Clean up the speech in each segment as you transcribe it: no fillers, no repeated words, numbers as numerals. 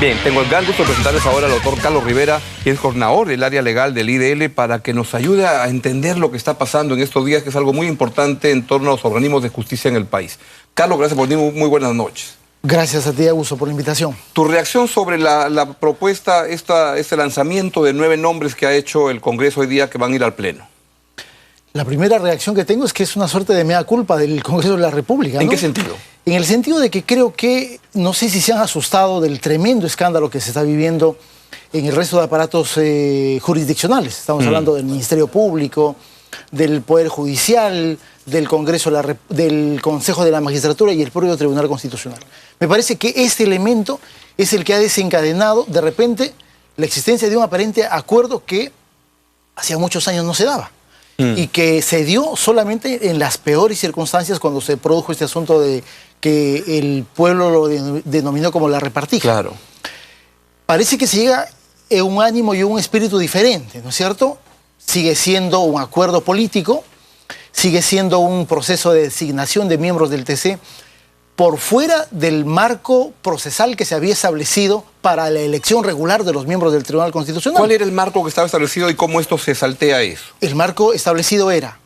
Bien, tengo el gran gusto de presentarles ahora al doctor Carlos Rivera, que es coordinador del área legal del IDL, para que nos ayude a entender lo que está pasando en estos días, que es algo muy importante en torno a los organismos de justicia en el país. Carlos, gracias por venir, muy buenas noches. Gracias a ti, Augusto, por la invitación. Tu reacción sobre la propuesta, este lanzamiento de 9 nombres que ha hecho el Congreso hoy día que van a ir al Pleno. La primera reacción que tengo es que es una suerte de mea culpa del Congreso de la República, ¿no? ¿En qué sentido? En el sentido de que creo que, no sé si se han asustado del tremendo escándalo que se está viviendo en el resto de aparatos jurisdiccionales. Estamos hablando del Ministerio Público, del Poder Judicial, del Congreso, del Consejo de la Magistratura y el propio Tribunal Constitucional. Me parece que este elemento es el que ha desencadenado de repente la existencia de un aparente acuerdo que hacía muchos años no se daba. Y que se dio solamente en las peores circunstancias cuando se produjo este asunto de que el pueblo lo denominó como la repartija. Claro. Parece que se llega en un ánimo y un espíritu diferente, ¿no es cierto? Sigue siendo un acuerdo político, sigue siendo un proceso de designación de miembros del TC por fuera del marco procesal que se había establecido para la elección regular de los miembros del Tribunal Constitucional. ¿Cuál era el marco que estaba establecido y cómo esto se saltea eso? El marco establecido era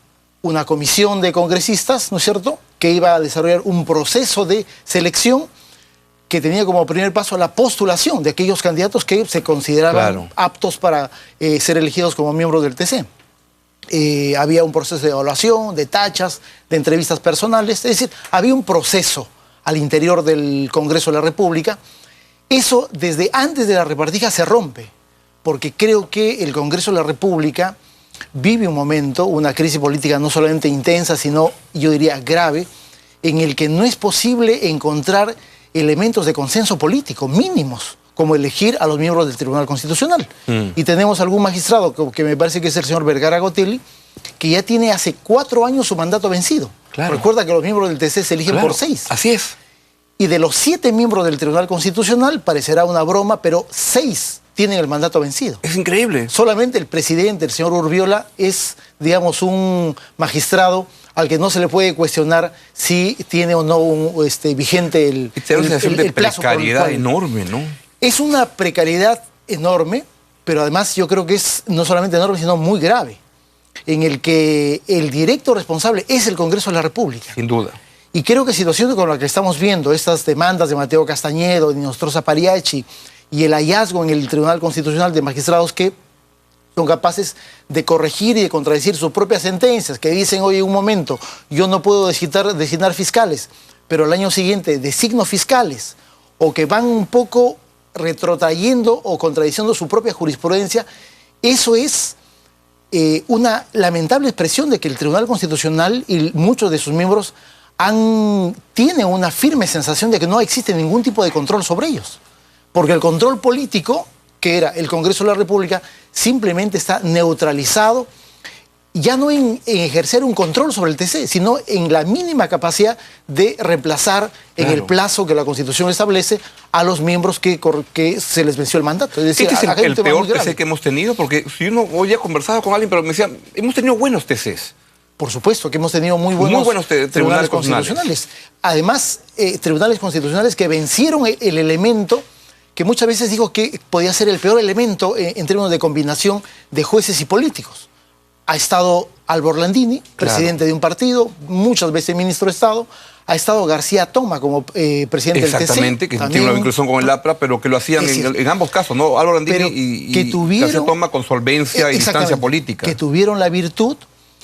una comisión de congresistas, ¿no es cierto?, que iba a desarrollar un proceso de selección que tenía como primer paso la postulación de aquellos candidatos que se consideraban aptos para ser elegidos como miembros del TC. Había un proceso de evaluación, de tachas, de entrevistas personales, es decir, había un proceso al interior del Congreso de la República. Eso desde antes de la repartija se rompe, porque creo que el Congreso de la República vive un momento, una crisis política no solamente intensa, sino, yo diría, grave, en el que no es posible encontrar elementos de consenso político mínimos, como elegir a los miembros del Tribunal Constitucional. Y tenemos algún magistrado, que me parece que es el señor Vergara Gotelli, que ya tiene hace 4 años su mandato vencido. Recuerda que los miembros del TC se eligen por 6. Así es. Y de los 7 miembros del Tribunal Constitucional, parecerá una broma, pero 6 tienen el mandato vencido. Es increíble. Solamente el presidente, el señor Urbiola, es, digamos, un magistrado al que no se le puede cuestionar si tiene o no vigente el plazo. Precariedad enorme, ¿no? Es una precariedad enorme, pero además yo creo que es no solamente enorme, sino muy grave, en el que el directo responsable es el Congreso de la República. Sin duda. Y creo que situaciones como la que estamos viendo, estas demandas de Mateo Castañedo, de Nostroza Pariachi, y el hallazgo en el Tribunal Constitucional de magistrados que son capaces de corregir y de contradecir sus propias sentencias, que dicen, oye, un momento, yo no puedo designar fiscales, pero el año siguiente designo fiscales, o que van un poco retrotrayendo o contradiciendo su propia jurisprudencia. Eso es una lamentable expresión de que el Tribunal Constitucional y muchos de sus miembros tienen una firme sensación de que no existe ningún tipo de control sobre ellos. Porque el control político, que era el Congreso de la República, simplemente está neutralizado, ya no en ejercer un control sobre el TC, sino en la mínima capacidad de reemplazar en el plazo que la Constitución establece a los miembros que se les venció el mandato. Es decir, este es el peor TC que hemos tenido, porque si uno hoy ya conversaba con alguien, pero me decía, hemos tenido buenos TCs. Por supuesto que hemos tenido muy buenos tribunales constitucionales. Además, tribunales constitucionales que vencieron el elemento que muchas veces digo que podía ser el peor elemento en términos de combinación de jueces y políticos. Ha estado Albo Orlandini, presidente de un partido, muchas veces ministro de Estado. Ha estado García Toma como presidente del TC. Exactamente, que tiene una vinculación con el APRA, pero que lo hacían en ambos casos, ¿no? Albo Orlandini y García Toma con solvencia y distancia política. Que tuvieron la virtud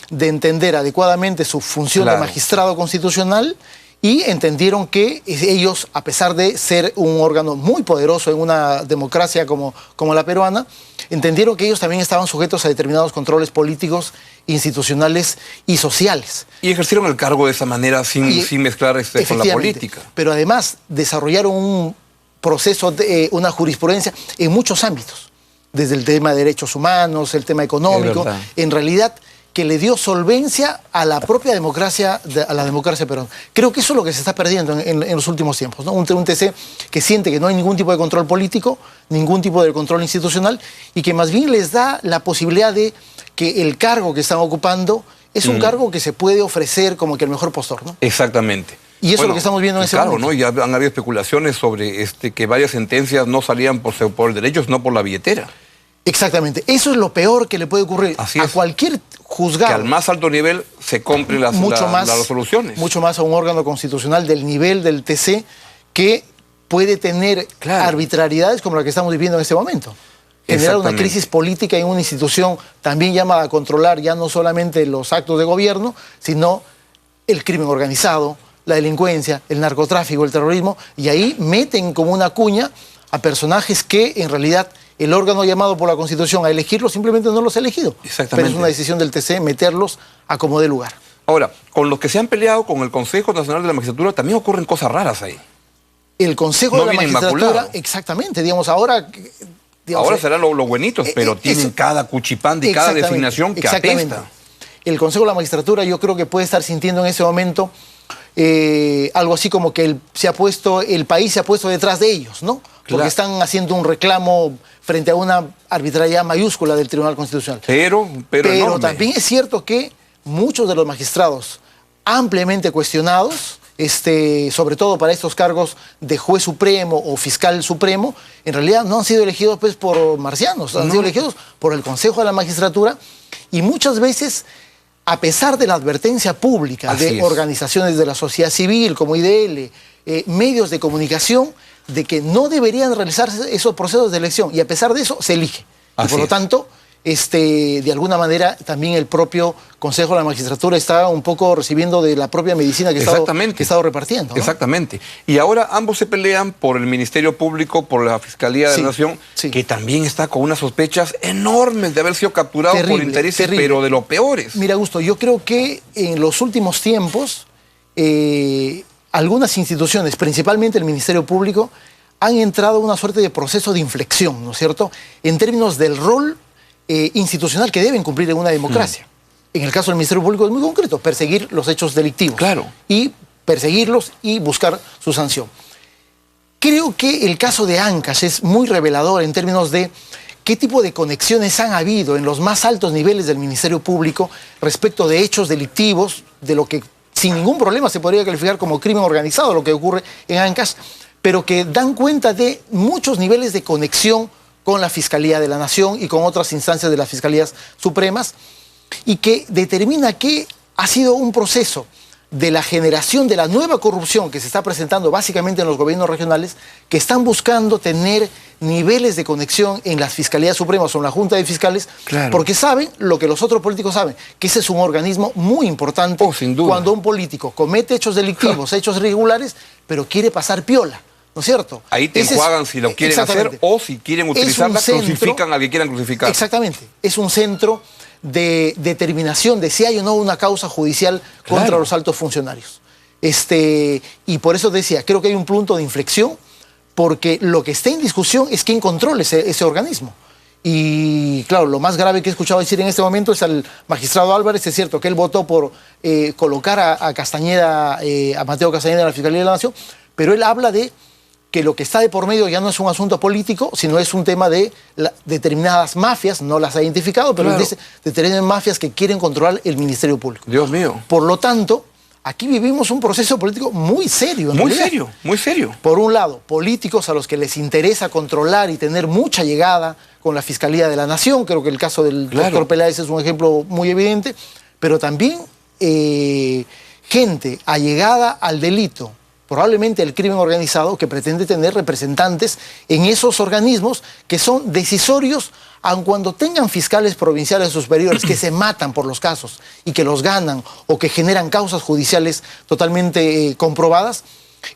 de entender adecuadamente su función de magistrado constitucional y entendieron que ellos, a pesar de ser un órgano muy poderoso en una democracia como la peruana, entendieron que ellos también estaban sujetos a determinados controles políticos, institucionales y sociales. Y ejercieron el cargo de esa manera sin mezclar con la política. Pero además desarrollaron un proceso, una jurisprudencia en muchos ámbitos, desde el tema de derechos humanos, el tema económico, en realidad que le dio solvencia a la propia democracia, peruana. Creo que eso es lo que se está perdiendo en los últimos tiempos, ¿no? Un TC que siente que no hay ningún tipo de control político, ningún tipo de control institucional, y que más bien les da la posibilidad de que el cargo que están ocupando es un cargo que se puede ofrecer como que el mejor postor, ¿no? Exactamente. Y eso es lo que estamos viendo en ese momento. Claro, ¿no? Ya han habido especulaciones sobre que varias sentencias no salían por el derecho, sino por la billetera. Exactamente. Eso es lo peor que le puede ocurrir a cualquier juzgado. Que al más alto nivel se compren las resoluciones. Mucho más a un órgano constitucional del nivel del TC que puede tener arbitrariedades como la que estamos viviendo en este momento. Generar una crisis política en una institución también llamada a controlar ya no solamente los actos de gobierno, sino el crimen organizado, la delincuencia, el narcotráfico, el terrorismo, y ahí meten como una cuña a personajes que en realidad el órgano llamado por la Constitución a elegirlos simplemente no los ha elegido. Exactamente. Pero es una decisión del TC meterlos a como dé lugar. Ahora, con los que se han peleado con el Consejo Nacional de la Magistratura también ocurren cosas raras ahí. El Consejo de la Magistratura, exactamente, digamos, ahora serán los buenitos, pero tienen cada cuchipán y cada designación que apesta. El Consejo de la Magistratura yo creo que puede estar sintiendo en ese momento algo así como que el país se ha puesto detrás de ellos, ¿no? Porque están haciendo un reclamo frente a una arbitrariedad mayúscula del Tribunal Constitucional. Pero también es cierto que muchos de los magistrados ampliamente cuestionados, sobre todo para estos cargos de juez supremo o fiscal supremo, en realidad no han sido elegidos pues, por marcianos, han sido elegidos por el Consejo de la Magistratura, y muchas veces, a pesar de la advertencia pública de organizaciones de la sociedad civil como IDL, medios de comunicación, de que no deberían realizarse esos procesos de elección, y a pesar de eso se elige. Y por lo tanto, de alguna manera también el propio Consejo de la Magistratura está un poco recibiendo de la propia medicina que ha estado repartiendo, ¿no? Exactamente. Y ahora ambos se pelean por el Ministerio Público, por la Fiscalía de la Nación, que también está con unas sospechas enormes de haber sido capturado por intereses, pero de lo peores. Mira, Augusto, yo creo que en los últimos tiempos algunas instituciones, principalmente el Ministerio Público, han entrado en una suerte de proceso de inflexión, ¿no es cierto?, en términos del rol institucional que deben cumplir en una democracia. En el caso del Ministerio Público es muy concreto, perseguir los hechos delictivos. Y perseguirlos y buscar su sanción. Creo que el caso de Ancash es muy revelador en términos de qué tipo de conexiones han habido en los más altos niveles del Ministerio Público respecto de hechos delictivos, de lo que sin ningún problema se podría calificar como crimen organizado, lo que ocurre en Ancash, pero que dan cuenta de muchos niveles de conexión con la Fiscalía de la Nación y con otras instancias de las Fiscalías Supremas, y que determina que ha sido un proceso de la generación de la nueva corrupción que se está presentando básicamente en los gobiernos regionales, que están buscando tener niveles de conexión en las Fiscalías Supremas o en la Junta de Fiscales, porque saben lo que los otros políticos saben, que ese es un organismo muy importante cuando un político comete hechos delictivos, hechos irregulares, pero quiere pasar piola, ¿no es cierto? Ahí te enjuagan si lo quieren hacer, o si quieren utilizarla, crucifican al que quieran crucificar. Exactamente. Es un centro de determinación de si hay o no una causa judicial contra los altos funcionarios. Y por eso decía, creo que hay un punto de inflexión, porque lo que está en discusión es quién controla ese organismo. Y claro, lo más grave que he escuchado decir en este momento es al magistrado Álvarez. Es cierto que él votó por colocar a Castañeda, a Mateo Castañeda en la Fiscalía de la Nación, pero él habla de que lo que está de por medio ya no es un asunto político, sino es un tema de determinadas mafias, no las ha identificado, pero dice determinadas mafias que quieren controlar el Ministerio Público. Dios mío. Por lo tanto, aquí vivimos un proceso político muy serio. Muy serio, muy serio. Por un lado, políticos a los que les interesa controlar y tener mucha llegada con la Fiscalía de la Nación. Creo que el caso del doctor Peláez es un ejemplo muy evidente, pero también gente allegada al delito, probablemente el crimen organizado, que pretende tener representantes en esos organismos que son decisorios, aun cuando tengan fiscales provinciales superiores que se matan por los casos y que los ganan o que generan causas judiciales totalmente comprobadas.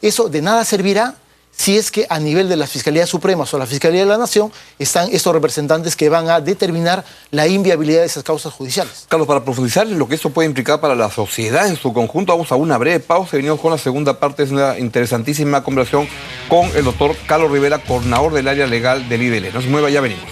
Eso de nada servirá si es que a nivel de las Fiscalías Supremas o la Fiscalía de la Nación están estos representantes que van a determinar la inviabilidad de esas causas judiciales. Carlos, para profundizar en lo que esto puede implicar para la sociedad en su conjunto, vamos a una breve pausa y venimos con la segunda parte. Es una interesantísima conversación con el doctor Carlos Rivera, coordinador del área legal del IDL. No se mueva, ya venimos.